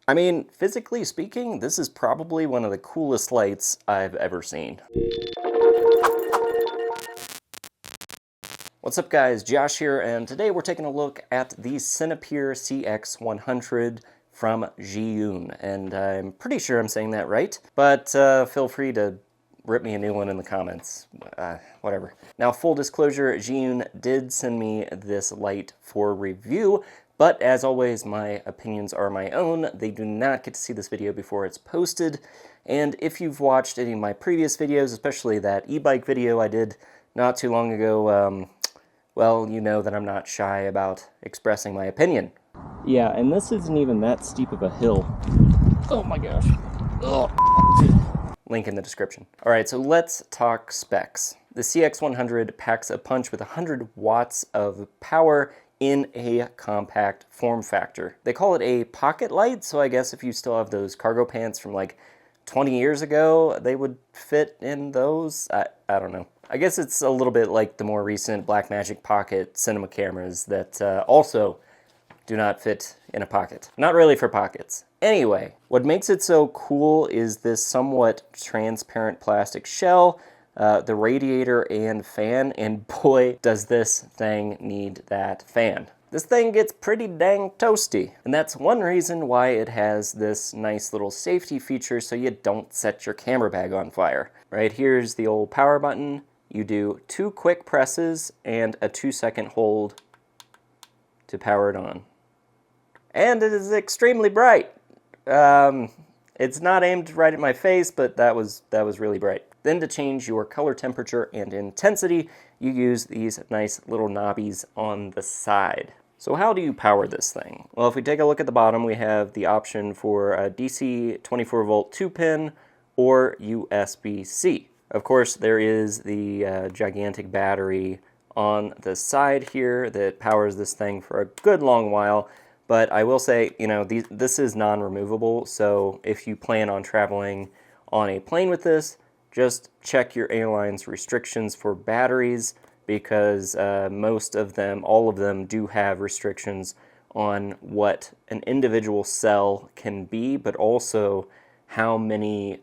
I mean, physically speaking, this is probably one of the coolest lights I've ever seen. What's up guys, Josh here, and today we're taking a look at the Cinepeer CX100 from Zhiyun, and I'm pretty sure I'm saying that right, but feel free to rip me a new one in the comments, whatever. Now, full disclosure, Zhiyun did send me this light for review, but as always, my opinions are my own. They do not get to see this video before it's posted, and if you've watched any of my previous videos, especially that e-bike video I did not too long ago, well, you know that I'm not shy about expressing my opinion. Yeah, and this isn't even that steep of a hill. Oh my gosh. Ugh. Link in the description. All right, so let's talk specs. The CX100 packs a punch with 100 watts of power in a compact form factor. They call it a pocket light, so I guess if you still have those cargo pants from like 20 years ago, they would fit in those. I don't know. I guess it's a little bit like the more recent Blackmagic Pocket cinema cameras that also do not fit in a pocket. Not really for pockets. Anyway, what makes it so cool is this somewhat transparent plastic shell, the radiator and fan, and boy, does this thing need that fan. This thing gets pretty dang toasty, and that's one reason why it has this nice little safety feature so you don't set your camera bag on fire. Right here's the old power button. You do 2 quick presses and a 2-second hold to power it on. And it is extremely bright. It's not aimed right at my face, but that was really bright. Then to change your color temperature and intensity, you use these nice little knobbies on the side. So how do you power this thing? Well, if we take a look at the bottom, we have the option for a DC 24-volt 2-pin or USB-C. Of course, there is the gigantic battery on the side here that powers this thing for a good long while, but I will say, you know, this is non-removable, so if you plan on traveling on a plane with this, just check your airline's restrictions for batteries, because most of them, all of them, do have restrictions on what an individual cell can be, but also how many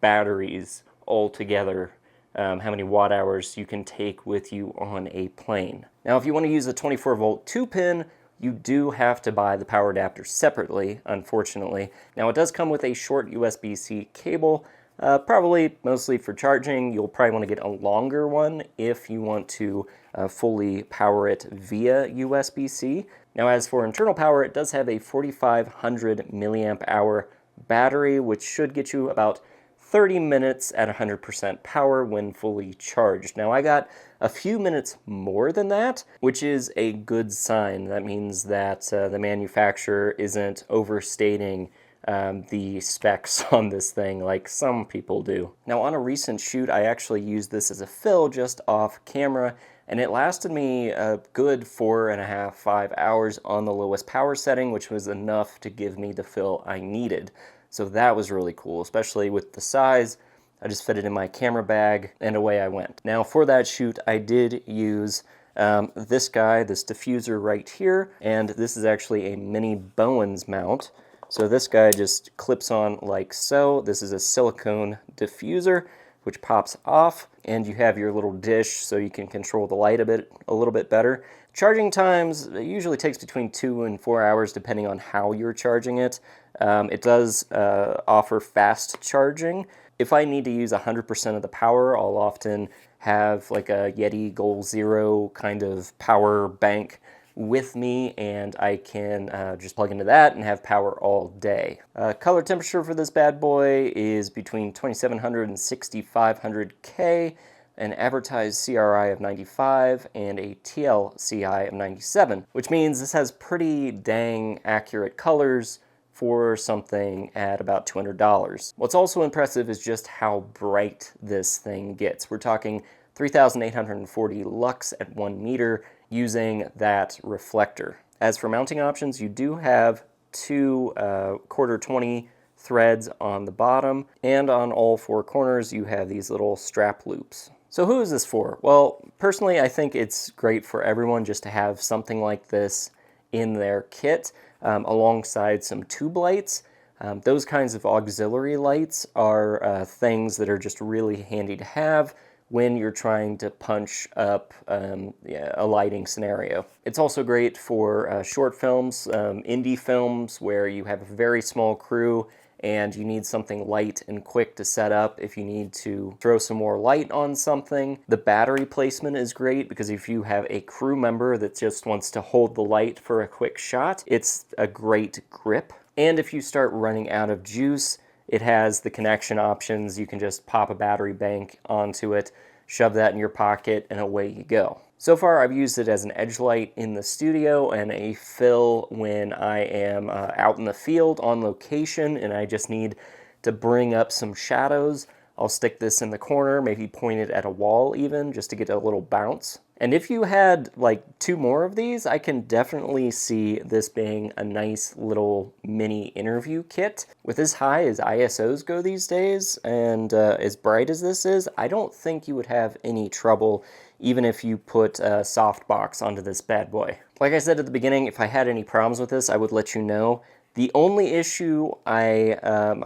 batteries altogether, how many watt hours you can take with you on a plane. Now, if you want to use a 24-volt 2-pin, you do have to buy the power adapter separately, unfortunately. Now, it does come with a short USB-C cable, probably mostly for charging. You'll probably want to get a longer one if you want to fully power it via USB-C. Now, as for internal power, it does have a 4,500 milliamp hour battery, which should get you about 30 minutes at 100% power when fully charged. Now, I got a few minutes more than that, which is a good sign. That means that the manufacturer isn't overstating the specs on this thing like some people do. Now, on a recent shoot, I actually used this as a fill just off camera, and it lasted me a good 4.5, 5 hours on the lowest power setting, which was enough to give me the fill I needed. So that was really cool, especially with the size. I just fit it in my camera bag, and away I went. Now, for that shoot, I did use this guy, this diffuser right here, and this is actually a mini Bowens mount. So this guy just clips on like so. This is a silicone diffuser, which pops off, and you have your little dish so you can control the light a little bit better. Charging times, it usually takes between 2 and 4 hours depending on how you're charging it. It does offer fast charging. If I need to use 100% of the power, I'll often have like a Yeti Goal Zero kind of power bank with me, and I can just plug into that and have power all day. Color temperature for this bad boy is between 2700 and 6500 K, an advertised CRI of 95, and a TLCI of 97, which means this has pretty dang accurate colors for something at about $200. What's also impressive is just how bright this thing gets. We're talking 3,840 lux at 1 meter using that reflector. As for mounting options, you do have 2 quarter 20 threads on the bottom, and on all 4 corners you have these little strap loops. So who is this for? Well, personally, I think it's great for everyone just to have something like this in their kit, alongside some tube lights. Those kinds of auxiliary lights are things that are just really handy to have when you're trying to punch up a lighting scenario. It's also great for short films, indie films, where you have a very small crew and you need something light and quick to set up if you need to throw some more light on something. The battery placement is great because if you have a crew member that just wants to hold the light for a quick shot, it's a great grip. And if you start running out of juice, it has the connection options. You can just pop a battery bank onto it, shove that in your pocket, and away you go. So far, I've used it as an edge light in the studio and a fill when I am out in the field on location and I just need to bring up some shadows. I'll stick this in the corner, maybe point it at a wall even, just to get a little bounce. And if you had like 2 more of these, I can definitely see this being a nice little mini interview kit. With as high as ISOs go these days, and as bright as this is, I don't think you would have any trouble even if you put a softbox onto this bad boy. Like I said at the beginning, if I had any problems with this, I would let you know. The only issue I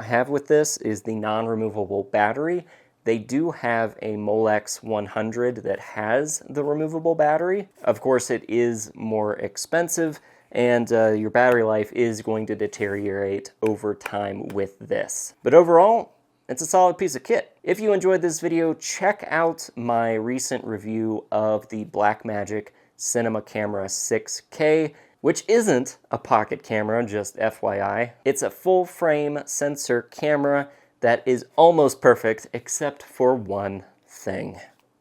have with this is the non-removable battery. They do have a Molex 100 that has the removable battery. Of course, it is more expensive, and your battery life is going to deteriorate over time with this. But overall, it's a solid piece of kit. If you enjoyed this video, check out my recent review of the Blackmagic Cinema Camera 6K, which isn't a pocket camera, just FYI. It's a full-frame sensor camera that is almost perfect, except for one thing.